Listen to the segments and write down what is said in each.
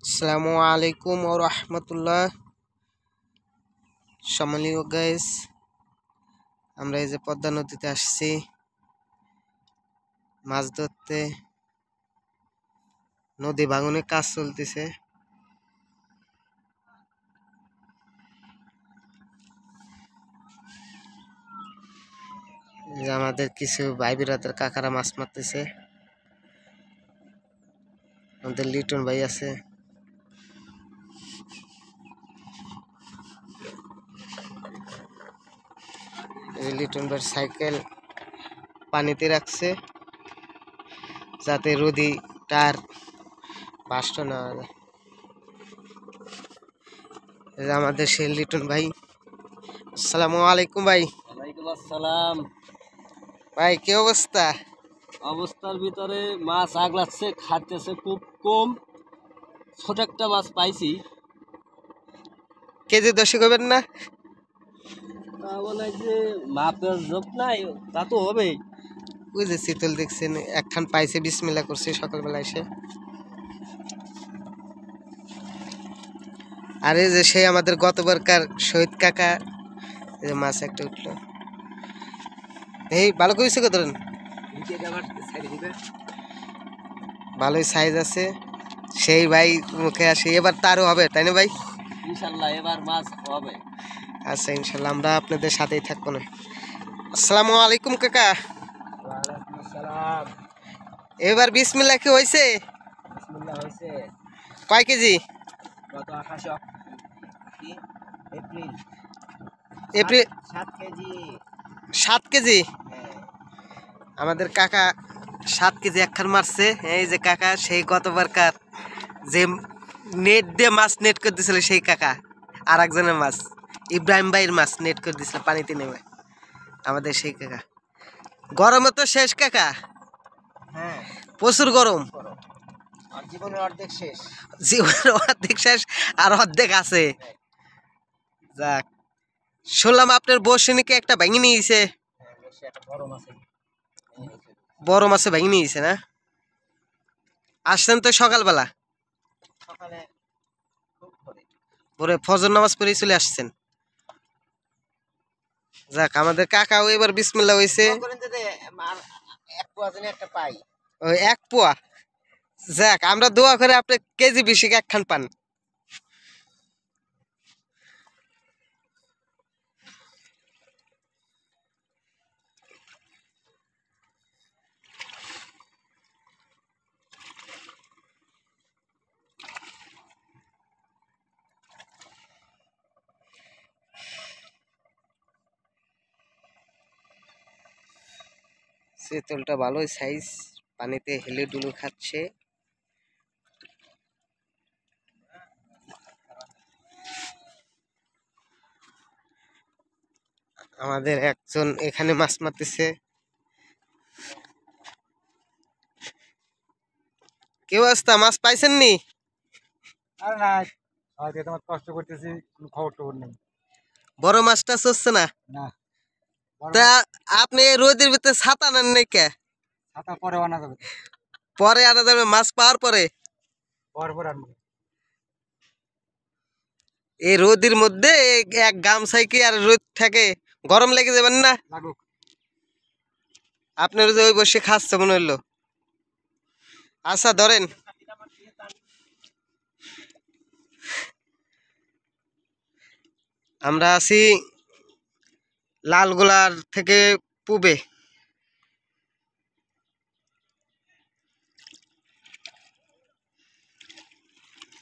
আসসালামু আলাইকুম ওয়া রাহমাতুল্লাহ। সম্মানীয় গাইস, আমরা এই যে পদ্মা নদীতে আসছি মাছ ধরতে। নদী ভাঙনের কাজ চলতেছে। এই যে আমাদের কিছু ভাই বিরাদার কাকারা মাছ মারতেছে। আমাদের লিটন ভাই আছে। এই লিটন ভাইয়ের সাইকেল পানিতে রাখছে যাতে রোদি তার বাষ্ট না হয়। এই যে আমাদের সেই লিটন ভাই। আসসালামু আলাইকুম ভাই। ওয়ালাইকুম আসসালাম। ভাই কি অবস্থা? অবস্থার ভিতরে মাছ আগলাচ্ছে, খাচ্ছে খুব কম। ছোট একটা মাছ পাইছি, কেজি 10 করবেন না? তা বলে যে মাপের যোগ নাই, তা তো হবেই। ওই যে শীতল দেখছেন একখান পাইছে, বিসমিল্লাহ করছে সকালবেলা এসে। আর এই যে সেই আমাদের গতবারকার শহীদ কাকা, এই যে মাছ একটা উঠলো। এই ভালো করেছে কত ধরেন, ভালোই সাইজ আছে। সেই ভাই মুখে আসে এবার তারও হবে, তাই না ভাই? ইনশাল্লাহ এবার মাছ হবে। আচ্ছা ইনশাল্লাহ আমরা আপনাদের সাথেই থাকবো না। আসসালামু আলাইকুম কাকা। ওয়ালাইকুম আসসালাম। এবার বিসমিল্লাহ কি হয়েছে? বিসমিল্লাহ হয়েছে। কয় কেজি? গত 28 এপ্রিল এপ্রিল 7 কেজি। 7 কেজি। হ্যাঁ, আমাদের কাকা 7 কেজি একখান মারছে। এই যে কাকা সেই গতবারকার যে নেট দিয়ে মাছ নেট করে দিয়েছিল সেই কাকা, আর একজনের মাছ ইব্রাহিম ভাইয়ের মাছ নেট করে দিয়েছিল পানিতে নেমে। আমাদের সেই কাকা। গরমে তো শেষ কাকা, হ্যাঁ, প্রচুর গরম। আর জীবনের অর্ধেক শেষ। জীবনের অর্ধেক শেষ আর অর্ধেক আছে। যাক, শুনলাম আপনার বসে নাকি একটা ভেঙে নিয়েছে। হ্যাঁ, বেশি একটা বড় মাছ বড় মাছে ভেঙে নিয়েছে না? আসছেন তো সকালবেলা, সকালে খুব করে। ভোরে ফজর নামাজ পড়ে চলে আসছেন। যাক, আমাদের কাকাও এবার বিসমিল্লাহ হয়েছে। এক পোয়া যেন একটা পাই। ওই 1 পোয়া। যাক, আমরা দোয়া করে আপনি কেজি বেশি একখান পান। শীতলটা ভালোই সাইজ, পানিতে হেলে ডুলে খাচ্ছে। আমাদের একজন এখানে মাছ মারতেছে। কি অবস্থা, মাছ পাইছেন নি? আরে না, আজকে তোমার কষ্ট করতেছি, কোনো খবর টবর নেই। বড় মাছটা চলছে না? না, তা আপনি রোদের ভিতরে ছাতা নেন নাই কে? ছাতা পরে আনা যাবে, পরে আনা যাবে মাছ পাওয়ার পরে? পর পর আনবো। এই রোদের মধ্যে এক গামছাই কি আর রোদ থাকে? গরম লেগে যাবেন না? লাগুক। আপনার যে ওই বসে খাচ্ছে মনে হইলো। আচ্ছা ধরেন। আমরা আছি লালগোলার থেকে পূবে।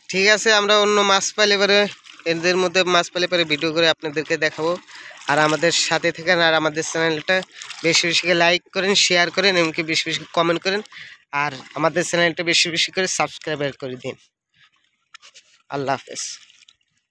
ঠিক আছে, আমরা অন্য মাছ পাইলে পরে এদের মধ্যে মাছ পাইলে পরে ভিডিও করে আপনাদেরকে দেখাবো। আর আমাদের সাথে থাকেন, আর আমাদের চ্যানেলটা বেশি বেশি করে লাইক করেন, শেয়ার করেন, এমনকি বেশি বেশি কমেন্ট করেন। আর আমাদের চ্যানেলটা বেশি বেশি করে সাবস্ক্রাইব করে দিন। আল্লাহ হাফেজ।